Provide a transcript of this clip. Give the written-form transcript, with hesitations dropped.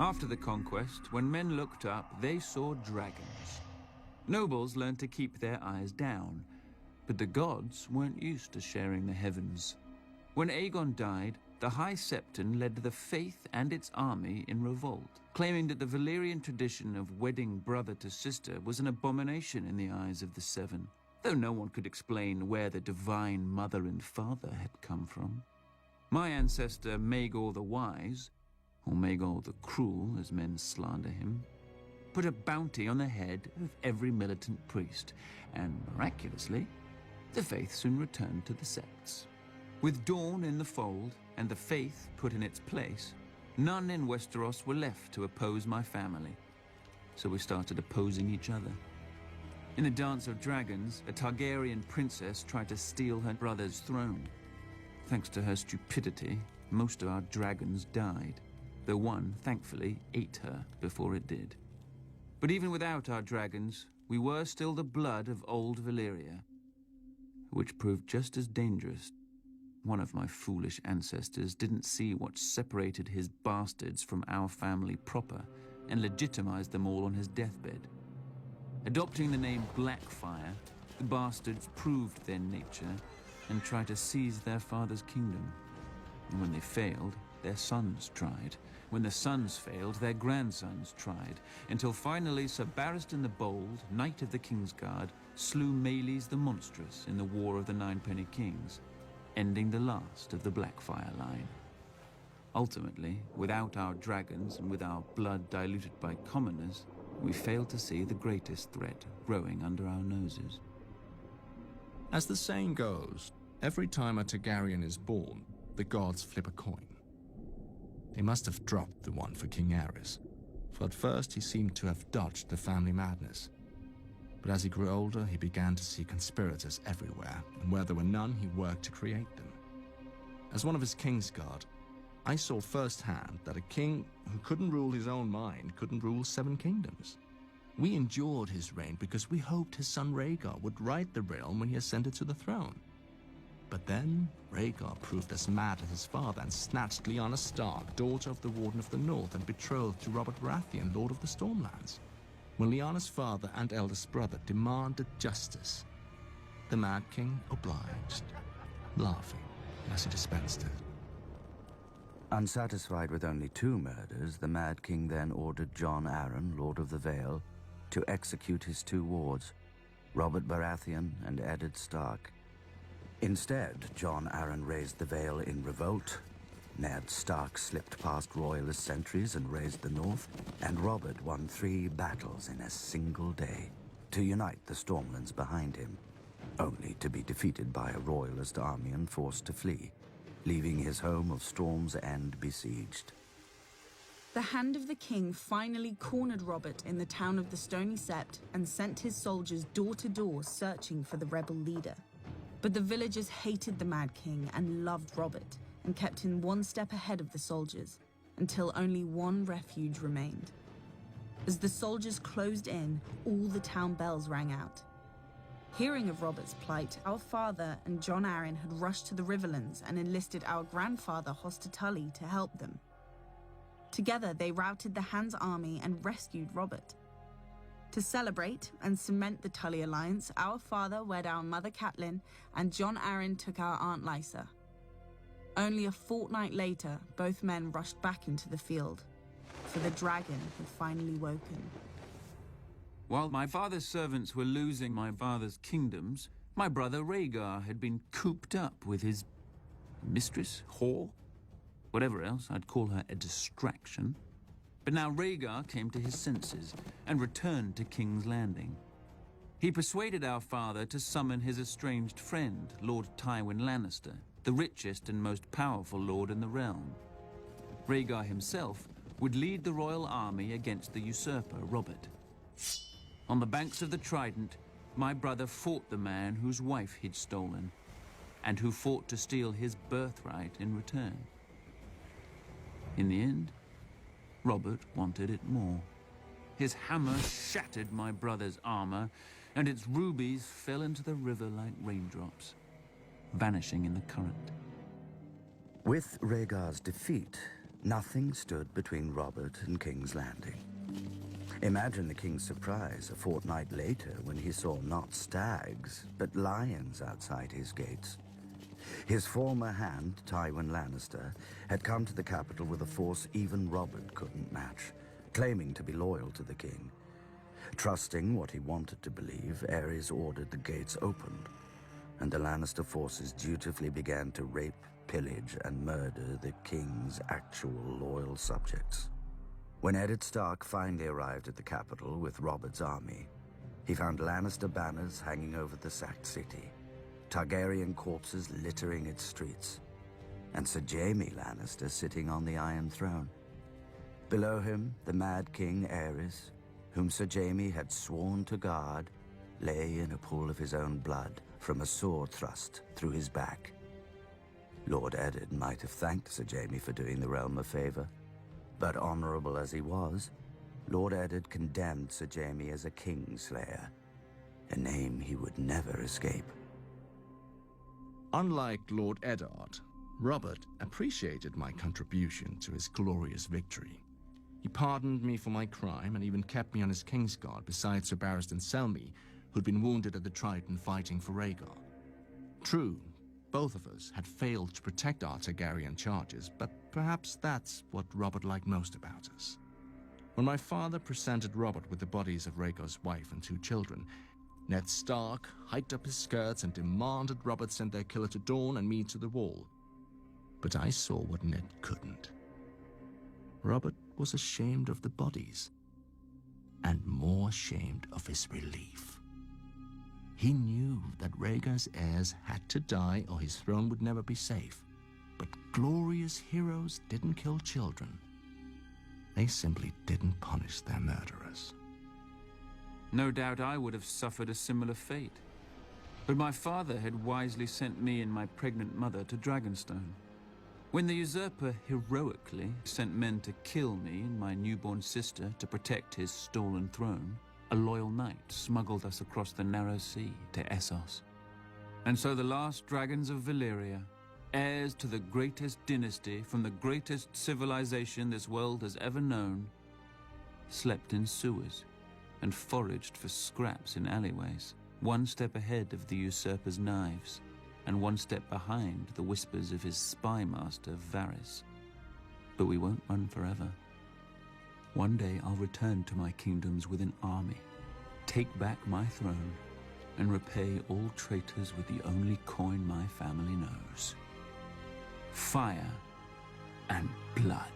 After the conquest, when men looked up, they saw dragons. Nobles learned to keep their eyes down, but the gods weren't used to sharing the heavens. When Aegon died, the High Septon led the Faith and its army in revolt, claiming that the Valyrian tradition of wedding brother to sister was an abomination in the eyes of the Seven, though no one could explain where the divine mother and father had come from. My ancestor Maegor the Wise, or Maegor the Cruel as men slander him, put a bounty on the head of every militant priest, and miraculously, the Faith soon returned to the sects. With Dawn in the fold and the Faith put in its place, none in Westeros were left to oppose my family, so we started opposing each other. In the Dance of Dragons, a Targaryen princess tried to steal her brother's throne. Thanks to her stupidity, most of our dragons died, though one, thankfully, ate her before it did. But even without our dragons, we were still the blood of old Valyria, which proved just as dangerous. One of my foolish ancestors didn't see what separated his bastards from our family proper and legitimized them all on his deathbed. Adopting the name Blackfire, the bastards proved their nature and tried to seize their father's kingdom. And when they failed, their sons tried. When the sons failed, their grandsons tried, until finally Sir Barristan the Bold, Knight of the Kingsguard, slew Meleys the Monstrous in the War of the Ninepenny Kings, ending the last of the Blackfire line. Ultimately, without our dragons and with our blood diluted by commoners, we failed to see the greatest threat growing under our noses. As the saying goes, every time a Targaryen is born, the gods flip a coin. They must have dropped the one for King Aerys, for at first he seemed to have dodged the family madness. But as he grew older, he began to see conspirators everywhere, and where there were none, he worked to create them. As one of his Kingsguard, I saw firsthand that a king who couldn't rule his own mind couldn't rule 7 kingdoms. We endured his reign because we hoped his son Rhaegar would right the realm when he ascended to the throne. But then Rhaegar proved as mad as his father and snatched Lyanna Stark, daughter of the Warden of the North and betrothed to Robert Baratheon, Lord of the Stormlands. When Lyanna's father and eldest brother demanded justice, the Mad King obliged, laughing as he dispensed it. Unsatisfied with only 2 murders, the Mad King then ordered Jon Arryn, Lord of the Vale, to execute his 2 wards, Robert Baratheon and Eddard Stark. Instead, Jon Arryn raised the Vale in revolt, Ned Stark slipped past royalist sentries and raised the north, and Robert won 3 battles in a single day to unite the Stormlands behind him, only to be defeated by a royalist army and forced to flee, leaving his home of Storm's End besieged. The Hand of the King finally cornered Robert in the town of the Stony Sept and sent his soldiers door to door searching for the rebel leader. But the villagers hated the Mad King and loved Robert, and kept him one step ahead of the soldiers, until only one refuge remained. As the soldiers closed in, all the town bells rang out. Hearing of Robert's plight, our father and Jon Arryn had rushed to the Riverlands and enlisted our grandfather Hoster Tully to help them. Together, they routed the Hand's army and rescued Robert. To celebrate and cement the Tully alliance, our father wed our mother Catelyn, and Jon Arryn took our aunt Lysa. Only a fortnight later, both men rushed back into the field, for the dragon had finally woken. While my father's servants were losing my father's kingdoms, my brother Rhaegar had been cooped up with his mistress, whore, whatever else, I'd call her a distraction. But now Rhaegar came to his senses and returned to King's Landing. He persuaded our father to summon his estranged friend, Lord Tywin Lannister, the richest and most powerful lord in the realm. Rhaegar himself would lead the royal army against the usurper, Robert. On the banks of the Trident, my brother fought the man whose wife he'd stolen, and who fought to steal his birthright in return. In the end, Robert wanted it more. His hammer shattered my brother's armor, and its rubies fell into the river like raindrops, vanishing in the current. With Rhaegar's defeat, Nothing stood between Robert and King's Landing. Imagine the king's surprise a fortnight later when he saw not stags, but lions outside his gates. His former hand, Tywin Lannister, had come to the capital with a force even Robert couldn't match, claiming to be loyal to the king. Trusting what he wanted to believe, Aerys ordered the gates opened, and the Lannister forces dutifully began to rape, pillage, and murder the king's actual loyal subjects. When Eddard Stark finally arrived at the capital with Robert's army, he found Lannister banners hanging over the sacked city, Targaryen corpses littering its streets, and Sir Jaime Lannister sitting on the Iron Throne. Below him, the Mad King Aerys, whom Sir Jaime had sworn to guard, lay in a pool of his own blood from a sword thrust through his back. Lord Eddard might have thanked Sir Jaime for doing the realm a favor, but honorable as he was, Lord Eddard condemned Sir Jaime as a kingslayer, a name he would never escape. Unlike Lord Eddard, Robert appreciated my contribution to his glorious victory. He pardoned me for my crime and even kept me on his Kingsguard beside Sir Barristan Selmy, who'd been wounded at the Triton fighting for Rhaegar. True, both of us had failed to protect our Targaryen charges, but perhaps that's what Robert liked most about us. When my father presented Robert with the bodies of Rhaegar's wife and 2 children, Ned Stark hiked up his skirts and demanded Robert send their killer to Dorne and me to the Wall. But I saw what Ned couldn't. Robert was ashamed of the bodies, and more ashamed of his relief. He knew that Rhaegar's heirs had to die or his throne would never be safe. But glorious heroes didn't kill children. They simply didn't punish their murderers. No doubt I would have suffered a similar fate. But my father had wisely sent me and my pregnant mother to Dragonstone. When the usurper heroically sent men to kill me and my newborn sister to protect his stolen throne, a loyal knight smuggled us across the narrow sea to Essos. And so the last dragons of Valyria, heirs to the greatest dynasty from the greatest civilization this world has ever known, slept in sewers and foraged for scraps in alleyways, one step ahead of the usurper's knives, and one step behind the whispers of his spy master, Varys. But we won't run forever. One day I'll return to my kingdoms with an army, take back my throne, and repay all traitors with the only coin my family knows: fire and blood.